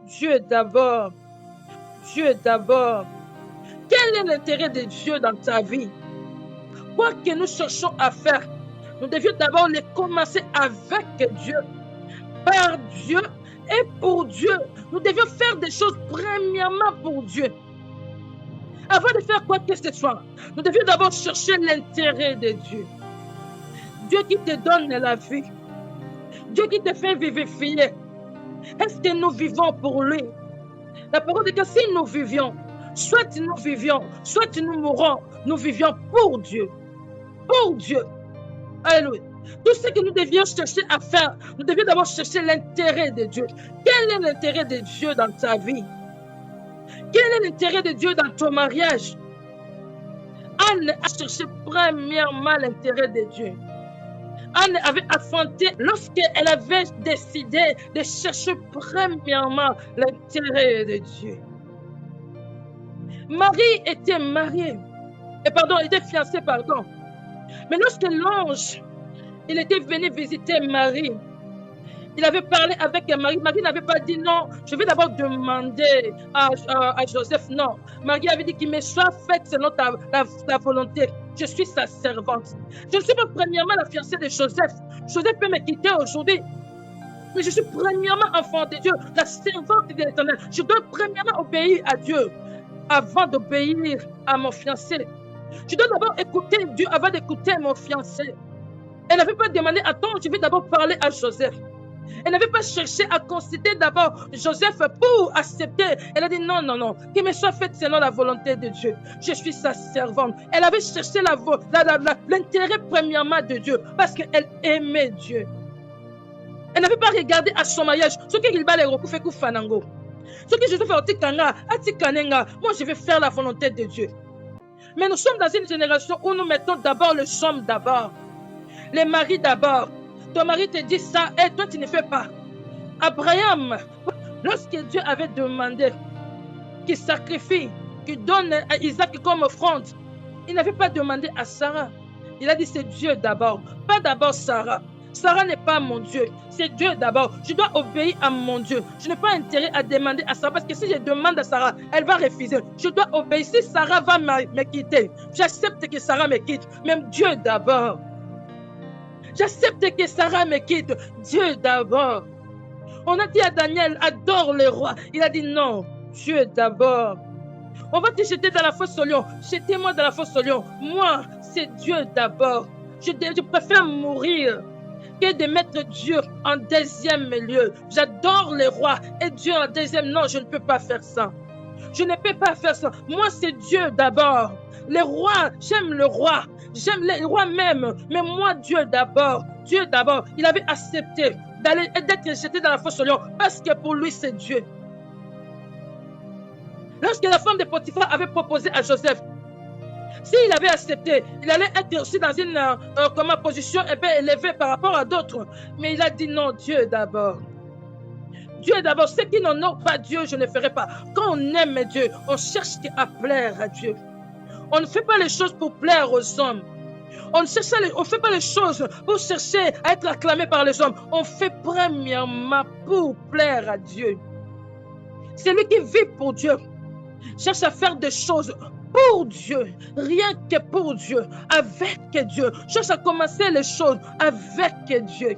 Dieu d'abord. Dieu d'abord. Quel est l'intérêt de Dieu dans ta vie? Quoi que nous cherchons à faire, nous devions d'abord les commencer avec Dieu, par Dieu et pour Dieu. Nous devions faire des choses premièrement pour Dieu. Avant de faire quoi que ce soit, nous devions d'abord chercher l'intérêt de Dieu. Dieu qui te donne la vie. Dieu qui te fait vivifier. Est-ce que nous vivons pour lui? La parole dit que si nous vivions, soit nous vivions, soit nous mourons, nous vivions pour Dieu. Pour Dieu. Alléluia. Tout ce que nous devions chercher à faire, nous devions d'abord chercher l'intérêt de Dieu. Quel est l'intérêt de Dieu dans ta vie? Quel est l'intérêt de Dieu dans ton mariage? Anne a cherché premièrement l'intérêt de Dieu. Anne avait affronté lorsqu'elle avait décidé de chercher premièrement l'intérêt de Dieu. Marie était mariée, était fiancée, pardon. Mais lorsque l'ange, il était venu visiter Marie, il avait parlé avec Marie. Marie n'avait pas dit non, je vais d'abord demander à Joseph. Non, Marie avait dit qu'il me soit fait selon ta volonté. Je suis sa servante. Je ne suis pas premièrement la fiancée de Joseph. Joseph peut me quitter aujourd'hui. Mais je suis premièrement enfant de Dieu, la servante de l'Éternel. Je dois premièrement obéir à Dieu avant d'obéir à mon fiancé. Je dois d'abord écouter Dieu avant d'écouter mon fiancé. Elle n'avait pas demandé, attends, je vais d'abord parler à Joseph. Elle n'avait pas cherché à considérer d'abord Joseph pour accepter. Elle a dit non, non, non, qu'il me soit fait selon la volonté de Dieu. Je suis sa servante. Elle avait cherché l'intérêt premièrement de Dieu parce qu'elle aimait Dieu. Elle n'avait pas regardé à son mariage. Ce qu'il va les recouper pour Fanango. Ce que je vais faire au Tikanga, à Tikanenga, moi je vais faire la volonté de Dieu. Mais nous sommes dans une génération où nous mettons d'abord le somme d'abord. Les maris d'abord. Ton mari te dit ça et toi tu ne fais pas. Abraham, lorsque Dieu avait demandé qu'il sacrifie, qu'il donne à Isaac comme offrande, il n'avait pas demandé à Sarah. Il a dit c'est Dieu d'abord, pas d'abord Sarah. Sarah n'est pas mon Dieu, c'est Dieu d'abord. Je dois obéir à mon Dieu. Je n'ai pas intérêt à demander à Sarah parce que si je demande à Sarah, elle va refuser. Je dois obéir. Si Sarah va me quitter, j'accepte que Sarah me quitte. Même Dieu d'abord. J'accepte que Sarah me quitte. Dieu d'abord. On a dit à Daniel, adore le roi. Il a dit non, Dieu d'abord. On va te jeter dans la fosse au lion. Jetez-moi dans la fosse au lion. Moi, c'est Dieu d'abord. Je préfère mourir que de mettre Dieu en deuxième lieu. J'adore le roi et Dieu en deuxième. Non, je ne peux pas faire ça. Je ne peux pas faire ça. Moi, c'est Dieu d'abord. Le roi, j'aime le roi. J'aime le roi même. Mais moi, Dieu d'abord. Dieu d'abord. Il avait accepté d'être jeté dans la fosse au lion parce que pour lui, c'est Dieu. Lorsque la femme de Potiphar avait proposé à Joseph, s'il avait accepté, il allait être aussi dans une position élevée par rapport à d'autres. Mais il a dit non, Dieu d'abord. Dieu d'abord. Ceux qui n'honorent pas Dieu, je ne ferai pas. Quand on aime Dieu, on cherche à plaire à Dieu. On ne fait pas les choses pour plaire aux hommes. On ne fait pas les choses pour chercher à être acclamé par les hommes. On fait premièrement pour plaire à Dieu. Celui qui vit pour Dieu cherche à faire des choses pour Dieu, rien que pour Dieu, avec Dieu. Cherche à commencer les choses avec Dieu.